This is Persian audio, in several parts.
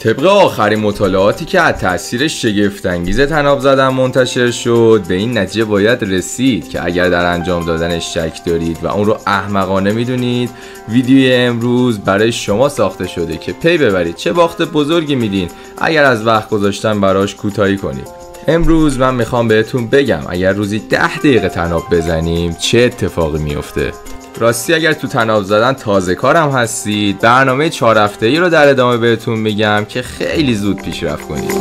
طبق آخرین مطالعاتی که از تاثیر شگفت‌انگیز طناب زدن منتشر شد، به این نتیجه باید رسید که اگر در انجام دادنش شک دارید و اون رو احمقانه میدونید، ویدیوی امروز برای شما ساخته شده که پی ببرید چه باخت بزرگی میدین اگر از وقت گذاشتن براش کوتاهی کنید. امروز من میخوام بهتون بگم اگر روزی 10 دقیقه طناب بزنیم چه اتفاقی میفته. راستی اگر تو طناب زدن تازه کارم هستید، برنامه 4 هفته‌ای رو در ادامه بهتون میگم که خیلی زود پیشرفت کنید.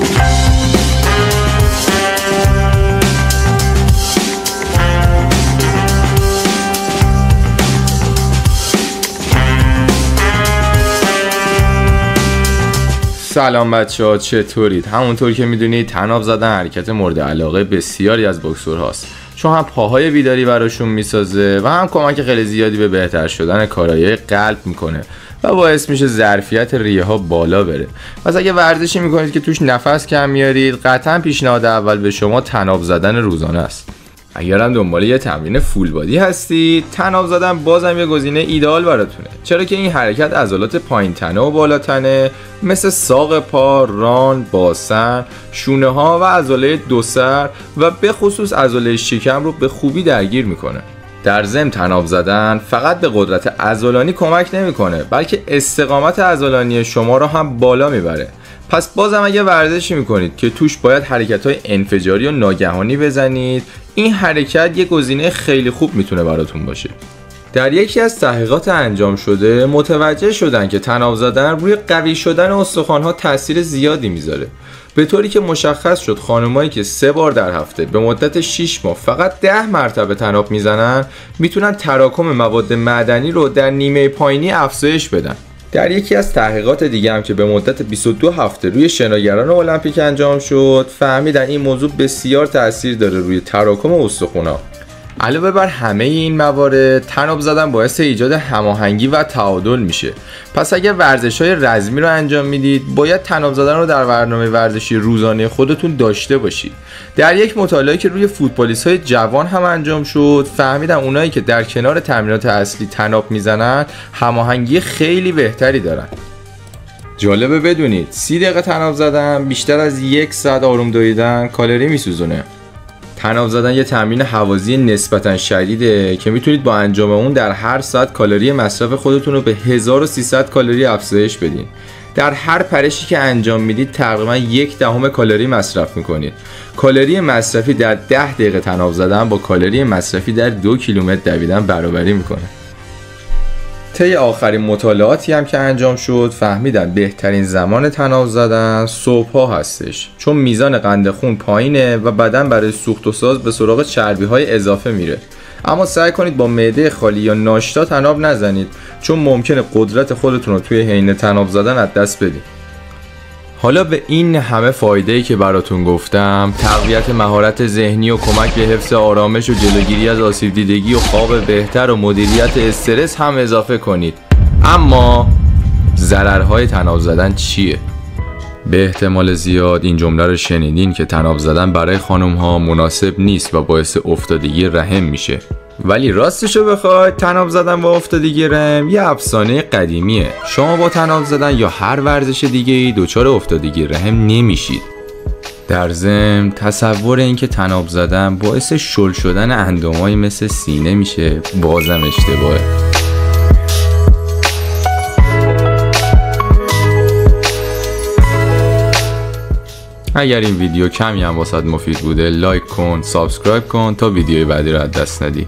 سلام بچه‌ها، چطورید؟ همونطور که میدونید طناب زدن حرکت مورد علاقه بسیاری از بوکسورهاست، چون هم پاهای بیداری براشون میسازه و هم کمک خیلی زیادی به بهتر شدن کارایی قلب میکنه و باعث میشه ظرفیت ریه ها بالا بره. پس اگه ورزشی میکنید که توش نفس کم میارید، قطعا پیشنهاد اول به شما طناب زدن روزانه است. اگر هم دنبال یه تمرین فول بادی هستید، طناب زدن بازم یه گزینه ایدئال براتونه، چرا که این حرکت عضلات پایین تنه و بالا تنه مثل ساق پا، ران، باسن، شونه ها و عضله دو سر و به خصوص عضله شکم رو به خوبی درگیر میکنه. در ضمن طناب زدن فقط به قدرت عضلانی کمک نمیکنه، بلکه استقامت عضلانی شما رو هم بالا میبره. پس بازم اگه ورزشی میکنید که توش باید حرکت‌های انفجاری و ناگهانی بزنید، این حرکت یه گزینه خیلی خوب میتونه براتون باشه. در یکی از تحقیقات انجام شده متوجه شدن که طناب زدن روی قوی شدن استخوان‌ها تاثیر زیادی میذاره، به طوری که مشخص شد خانمایی که 3 بار در هفته به مدت 6 ماه فقط 10 مرتبه طناب میزنن میتونن تراکم مواد معدنی رو در نیمه پایینی افزایش بدن. در یکی از تحقیقات دیگه هم که به مدت 22 هفته روی شناگران المپیک انجام شد، فهمیدن این موضوع بسیار تاثیر داره روی تراکم استخوان‌ها. علاوه بر همه این موارد، طناب زدن باعث ایجاد هماهنگی و تعادل میشه. پس اگر ورزش‌های رزمی رو انجام میدید، باید طناب زدن رو در برنامه ورزشی روزانه خودتون داشته باشید. در یک مطالعه که روی فوتبالیست‌های جوان هم انجام شد، فهمیدن اونایی که در کنار تمرینات اصلی طناب میزنن، هماهنگی خیلی بهتری دارن. جالبه بدونید 30 دقیقه طناب زدن بیشتر از 1 ساعت آروم دویدن کالری میسوزونه. طناب زدن یه تمرین هوازی نسبتاً شدیده که میتونید با انجام اون در هر ساعت کالری مصرف خودتون رو به 1300 کالری افزایش بدین. در هر پرشی که انجام میدید تقریباً 1/10 کالری مصرف میکنید. کالری مصرفی در 10 دقیقه طناب زدن با کالری مصرفی در 2 کیلومتر دویدن برابری میکنه. طی آخرین مطالعاتی هم که انجام شد، فهمیدن بهترین زمان طناب زدن صبح‌ها هستش، چون میزان قند خون پایینه و بدن برای سوخت و ساز به سراغ چربی‌های اضافه میره. اما سعی کنید با معده خالی یا ناشتا طناب نزنید، چون ممکنه قدرت خودتون رو توی حین طناب زدن از دست بدید. حالا به این همه فایده‌ای که براتون گفتم، تقویت مهارت ذهنی و کمک به حفظ آرامش و جلوگیری از آسیب دیدگی و خواب بهتر و مدیریت استرس هم اضافه کنید. اما ضررهای طناب زدن چیه؟ به احتمال زیاد این جمله رو شنیدین که طناب زدن برای خانم‌ها مناسب نیست و باعث افتادگی رحم میشه. ولی راستشو بخواید، طناب زدن با افتادگی رحم یه افسانه قدیمیه. شما با طناب زدن یا هر ورزش دیگه‌ای دچار افتادگی رحم نمیشید. در ضمن تصور این که طناب زدن باعث شل شدن اندامایی مثل سینه میشه بازم اشتباهه. اگر این ویدیو کمی هم واسات مفید بوده، لایک کن، سابسکرایب کن تا ویدیوی بعدی رو از دست ندی.